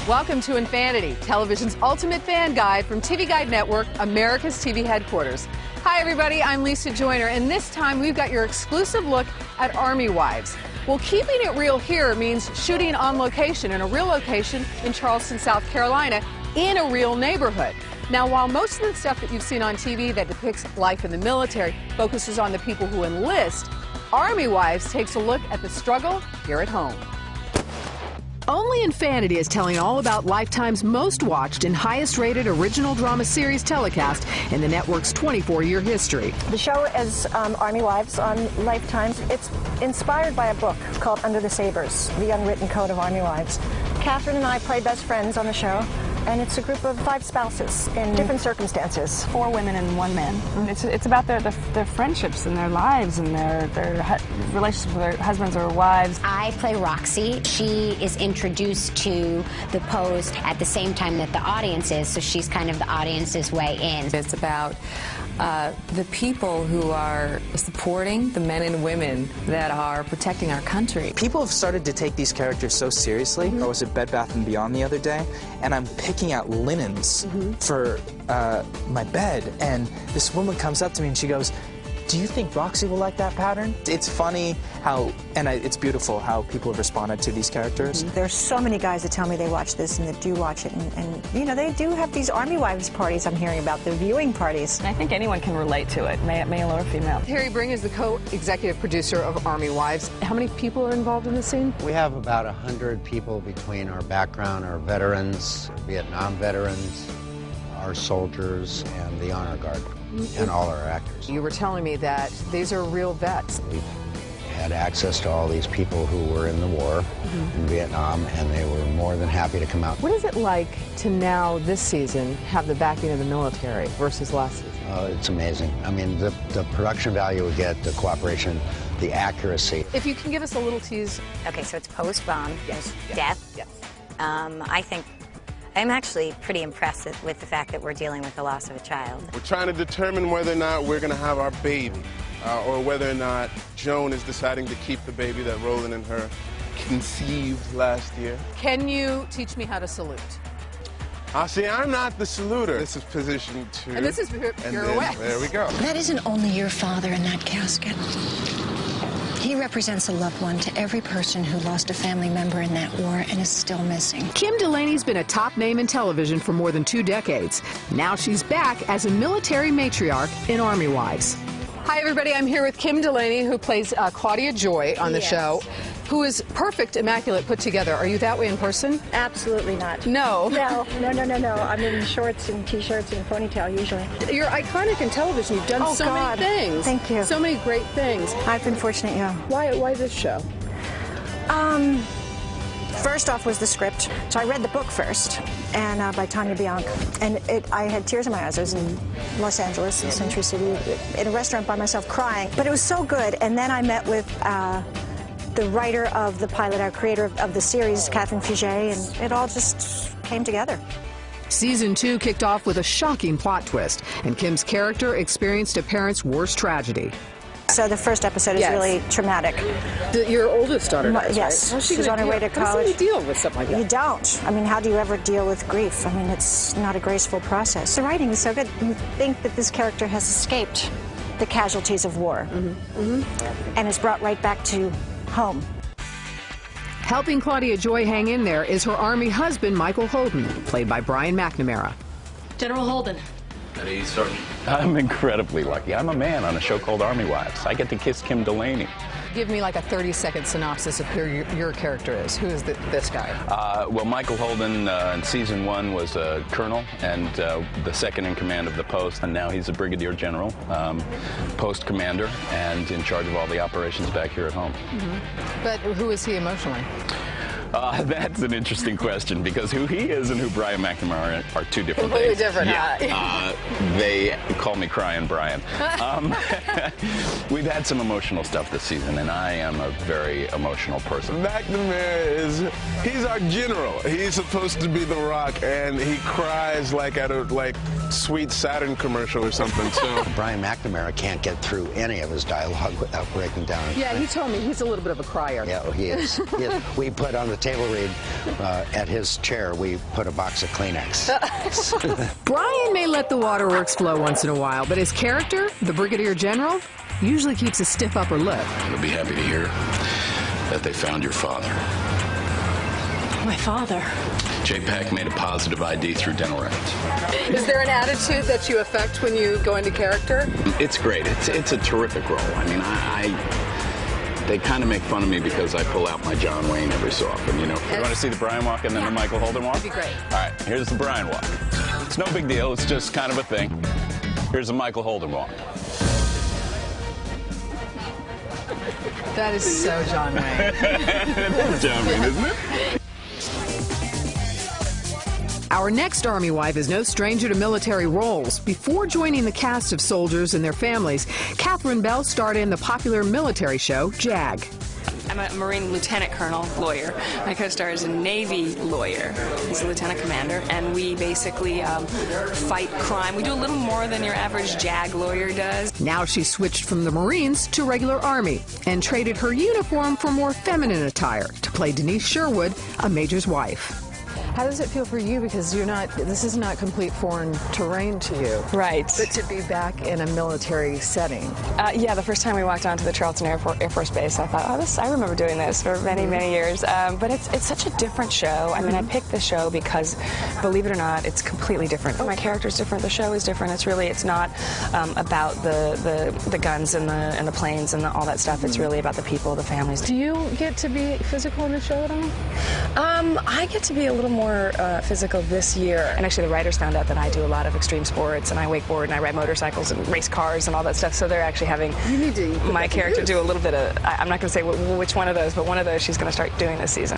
Welcome to inFANity, television's ultimate fan guide from TV Guide Network, America's TV headquarters. Hi everybody, I'm Lisa Joyner, and this time we've got your exclusive look at Army Wives. Well, keeping it real here means shooting on location, in a real location in Charleston, South Carolina, in a real neighborhood. Now, while most of the stuff that you've seen on TV that depicts life in the military focuses on the people who enlist, Army Wives takes a look at the struggle here at home. Only inFANity is telling all about Lifetime's most watched and highest rated original drama series telecast in the network's 24-year history. The show is Army Wives on Lifetime. It's inspired by a book called Under the Sabers, The Unwritten Code of Army Wives. Catherine and I play best friends on the show, and it's a group of 5 spouses in different circumstances. 4 women and 1 man. It's about their friendships and their lives and their relationships with their husbands or wives. I play Roxy. She is introduced to the post at the same time that the audience is, so she's kind of the audience's way in. It's about the people who are supporting the men and women that are protecting our country. People have started to take these characters so seriously. I was at Bed Bath & Beyond the other day, and I'm picking out linens for my bed, and this woman comes up to me and she goes, "Do you think Roxy will like that pattern?" It's funny how, and it's beautiful how people have responded to these characters. There's so many guys that tell me they watch this and that do watch it, and you know, they do have these Army Wives parties I'm hearing about, the viewing parties. And I think anyone can relate to it, male or female. Harry Bring is the co-executive producer of Army Wives. How many people are involved in the scene? We have about 100 people between our background, our veterans, Vietnam veterans, our soldiers, and the Honor Guard, and all our actors. You were telling me that these are real vets. We've had access to all these people who were in the war in Vietnam, and they were more than happy to come out. What is it like to now, this season, have the backing of the military versus last season? It's amazing. I mean, the production value we get, the cooperation, the accuracy. If you can give us a little tease. Okay, so it's post-bomb, death. Yes. I think I'm actually pretty impressed with the fact that we're dealing with the loss of a child. We're trying to determine whether or not we're going to have our baby, or whether or not Joan is deciding to keep the baby that Roland and her conceived last year. Can you teach me how to salute? See, I'm not the saluter. This is position 2. And this is pirouette. There we go. That isn't only your father in that casket. He represents a loved one to every person who lost a family member in that war and is still missing. Kim Delaney's been a top name in television for more than 2 decades. Now she's back as a military matriarch in Army Wives. Hi, everybody. I'm here with Kim Delaney, who plays Claudia Joy on the show, who is perfect, immaculate, put together. Are you that way in person? Absolutely not. No. No. I'm in shorts and T-shirts and a ponytail usually. You're iconic in television. You've done so many things. Thank you. So many great things. I've been fortunate, yeah. Why this show? First off was the script. So I read the book first, and by Tanya Bianca. And I had tears in my eyes. I was in Los Angeles, in Century City, in a restaurant by myself crying. But it was so good. And then I met with the writer of the pilot, our creator of the series, Catherine Fugé, and it all just came together. Season 2 kicked off with a shocking plot twist, and Kim's character experienced a parent's worst tragedy. So the first episode is really traumatic. Your oldest daughter does, yes. right? She's on her way to college. How does somebody deal with something like that? You don't. I mean, how do you ever deal with grief? I mean, it's not a graceful process. The writing is so good. You think that this character has escaped the casualties of war and is brought right back to home. Helping Claudia Joy hang in there is her Army husband, Michael Holden, played by Brian McNamara. General Holden. At ease, Sergeant. I'm incredibly lucky. I'm a man on a show called Army Wives. I get to kiss Kim Delaney. Give me like a 30-second synopsis of who your character is. Who is this guy? Well, Michael Holden in season 1 was a colonel and the second in command of the post, and now he's a brigadier general, post commander, and in charge of all the operations back here at home. But who is he emotionally? That's an interesting question, because who he is and who Brian McNamara are 2 different Completely things. different. Yeah. They call me Crying Brian. We've had some emotional stuff this season, and I am a very emotional person. McNamara he's our general. He's supposed to be the Rock, and he cries like at a Sweet Saturn commercial or something. So Brian McNamara can't get through any of his dialogue without breaking down. Yeah, he told me he's a little bit of a crier. Yeah, he is. We put on the table read, at his chair, we put a box of Kleenex. Brian may let the waterworks flow once in a while, but his character, the Brigadier General, usually keeps a stiff upper lip. You'll be happy to hear that they found your father. My father. JPAC made a positive ID through dental records. Is there an attitude that you affect when you go into character? It's great. It's a terrific role. I mean, they kind of make fun of me because I pull out my John Wayne every so often, you know. You want to see the Brian walk and then the Michael Holden walk? That'd be great. All right, here's the Brian walk. It's no big deal. It's just kind of a thing. Here's the Michael Holden walk. That is so John Wayne. It is John Wayne, isn't it? Our next Army wife is no stranger to military roles. Before joining the cast of soldiers and their families, Catherine Bell starred in the popular military show, JAG. I'm a Marine Lieutenant Colonel lawyer. My co-star is a Navy lawyer. He's a lieutenant commander, and we basically fight crime. We do a little more than your average JAG lawyer does. Now she's switched from the Marines to regular Army and traded her uniform for more feminine attire to play Denise Sherwood, a major's wife. How does it feel for you? Because this is not complete foreign terrain to you. Right. But to be back in a military setting. Yeah, the first time we walked onto the Charleston Air Force Base, I thought, oh, I remember doing this for many, many years. But it's such a different show. I mean, I picked the show because, believe it or not, it's completely different. My character's different. The show is different. It's not about the guns and the planes and all that stuff. It's really about the people, the families. Do you get to be physical in the show at all? I get to be a little more physical this year. And actually the writers found out that I do a lot of extreme sports, and I wakeboard and I ride motorcycles and race cars and all that stuff, so they're actually having my character do a little bit of, I'm not going to say which one of those, but one of those she's going to start doing this season.